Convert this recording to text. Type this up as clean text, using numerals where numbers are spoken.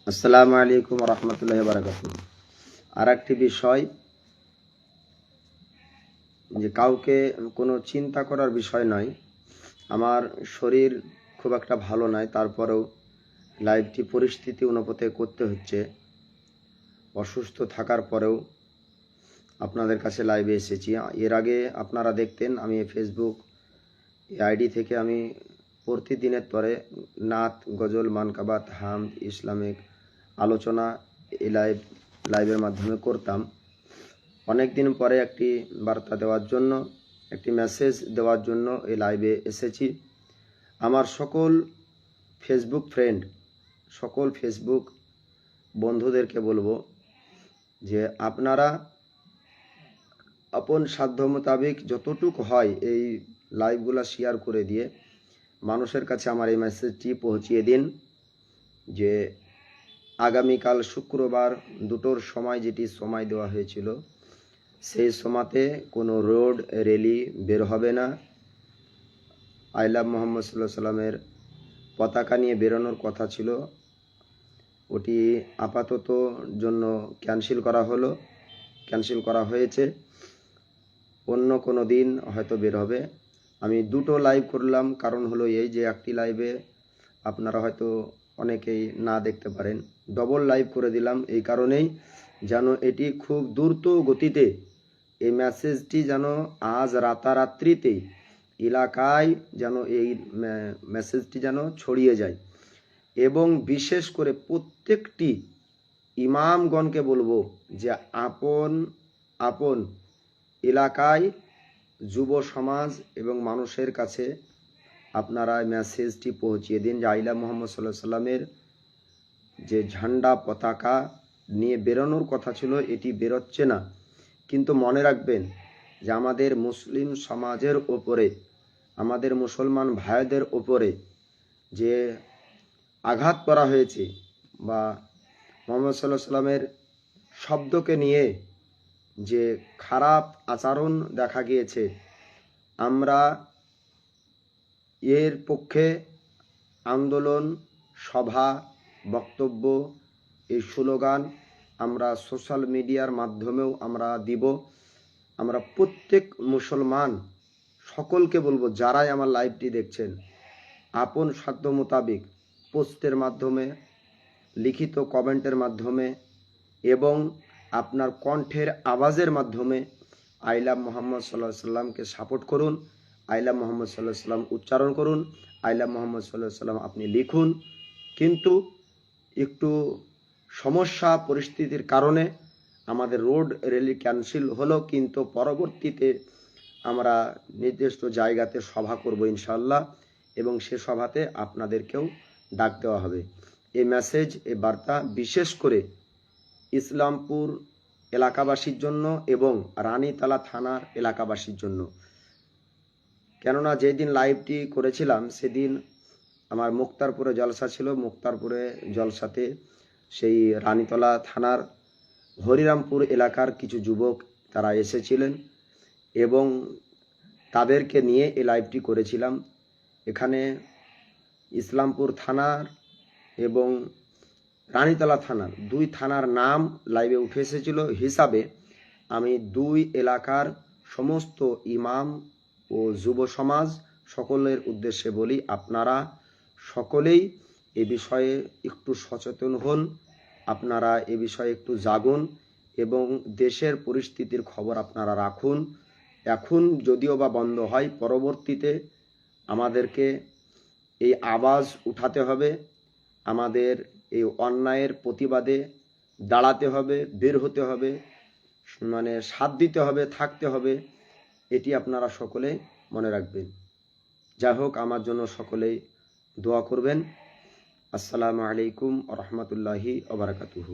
আসসালামু আলাইকুম রহমতুল্লাহি বারাকাতুহু। আর একটি বিষয়, যে কাউকে কোনো চিন্তা করার বিষয় নয়। আমার শরীর খুব একটা ভালো নয়, তারপরেও লাইভটি পরিস্থিতি অনুপাতে করতে হচ্ছে। অসুস্থ থাকার পরেও আপনাদের কাছে লাইভে এসেছি। এর আগে আপনারা দেখতেন আমি ফেসবুক আইডি থেকে আমি প্রতিদিনের পরে নাত, গজল, মানকাবাত, হামদ, ইসলামিক আলোচনা এই লাইভের মাধ্যমে করতাম। অনেক দিন পরে একটি বার্তা দেওয়ার জন্য, একটি মেসেজ দেওয়ার জন্য এই লাইভে এসেছি। আমার সকল ফেসবুক ফ্রেন্ড, সকল ফেসবুক বন্ধুদেরকে বলবো যে আপনারা আপন সাধ্য মোতাবেক যতটুক হয় এই লাইভগুলো শেয়ার করে দিয়ে মানুষের কাছে আমার এই মেসেজটি পৌঁছিয়ে দিন যে আগামীকাল শুক্রবার 2টোর সময় যেটি সময় দেওয়া হয়েছিল, সেই সময়তে কোনো রোড র্যালি বের হবে না। আই লাভ মোহাম্মদ সাল্লাল্লাহু আলাইহি সাল্লামের পতাকা নিয়ে বেরোনোর কথা ছিল, ওটি আপাতত জন্য ক্যান্সেল করা হয়েছে। অন্য কোনো দিন হয়তো বের হবে। আমি 2টো লাইভ করলাম, কারণ হলো এই যে একটি লাইভে আপনারা হয়তো অনেকেই না দেখতে পারেন, ডবল লাইভ করে দিলাম এই কারণেই যেন এটি খুব দ্রুত গতিতে এই মেসেজটি যেন আজ রাতারাত্রিতেই এলাকায় যেন এই মেসেজটি যেন ছড়িয়ে যায়। এবং বিশেষ করে প্রত্যেকটি ইমামগণকে বলবো যে আপন আপন এলাকায় যুব সমাজ এবং মানুষের কাছে আপনারা মেসেজটি পৌঁছিয়ে দিন যে আইলা মোহাম্মদ সাল্লাল্লাহু আলাইহি সাল্লামের যে ঝান্ডা পতাকা নিয়ে বেরোনোর কথা ছিল এটি বেরোচ্ছে না। কিন্তু মনে রাখবেন যে আমাদের মুসলিম সমাজের ওপরে, আমাদের মুসলমান ভাইদের ওপরে যে আঘাত করা হয়েছে বা মোহাম্মদ সাল্লাল্লাহু আলাইহি সাল্লামের শব্দকে নিয়ে যে খারাপ আচরণ দেখা গিয়েছে, আমরা এর পক্ষে আন্দোলন, সভা, বক্তব্য, এই স্লোগান আমরা সোশ্যাল মিডিয়ার মাধ্যমেও আমরা দিব। আমরা প্রত্যেক মুসলমান সকলকে বলবো, যারাই আমার লাইভটি দেখছেন, আপন সাধ্য মোতাবেক পোস্টের মাধ্যমে, লিখিত কমেন্টের মাধ্যমে এবং আপনার কণ্ঠের আওয়াজের মাধ্যমে আই লাভ মোহাম্মদ সাল্লাল্লাহু আলাইহি সাল্লামকে সাপোর্ট করুন। আই লাভ মোহাম্মদ সাল্লাল্লাহু আলাইহি সাল্লাম উচ্চারণ করুন। আই লাভ মোহাম্মদ সাল্লাল্লাহু আলাইহি সাল্লাম আপনি লিখুন। কিন্তু একটু সমস্যা পরিস্থিতির কারণে আমাদের রোড র্যালি ক্যান্সেল হলো, কিন্তু পরবর্তীতে আমরা নির্দিষ্ট জায়গাতে সভা করব ইনশাআল্লাহ, এবং সে সভাতে আপনাদেরকেও ডাক দেওয়া হবে। এই মেসেজ, এই বার্তা বিশেষ করে ইসলামপুর এলাকাবাসীর জন্য এবং রানীতলা থানার এলাকাবাসীর জন্য। কেননা যেদিন লাইভটি করেছিলাম সেদিন আমার মুক্তারপুরে জলসা ছিল। মুক্তারপুরে জলসাতে সেই রানীতলা থানার হরিরামপুর এলাকার কিছু যুবক তারা এসেছিলেন এবং তাদেরকে নিয়ে এই লাইভটি করেছিলাম। এখানে ইসলামপুর থানার এবং রানীতলা থানার, 2 থানার নাম লাইভে উঠে এসেছিল হিসাবে আমি 2 এলাকার সমস্ত ইমাম ও যুব সমাজ সকলের উদ্দেশ্যে বলি, আপনারা সকলেই এ বিষয়ে একটু সচেতন হন, আপনারা এ বিষয়ে একটু জাগুন এবং দেশের পরিস্থিতির খবর আপনারা রাখুন। এখন যদিও বা বন্ধ হয়, পরবর্তীতে আমাদেরকে এই আওয়াজ উঠাতে হবে, আমাদের এই অন্যায়ের প্রতিবাদে দাঁড়াতে হবে, বের হতে হবে, মানে সাথ দিতে হবে, থাকতে হবে। এটি আপনারা সকলে মনে রাখবেন। যাই হোক, আমার জন্য সকলেই দোয়া করবেন। আসসালামু আলাইকুম ওয়া রাহমাতুল্লাহি ওয়া বারাকাতুহু।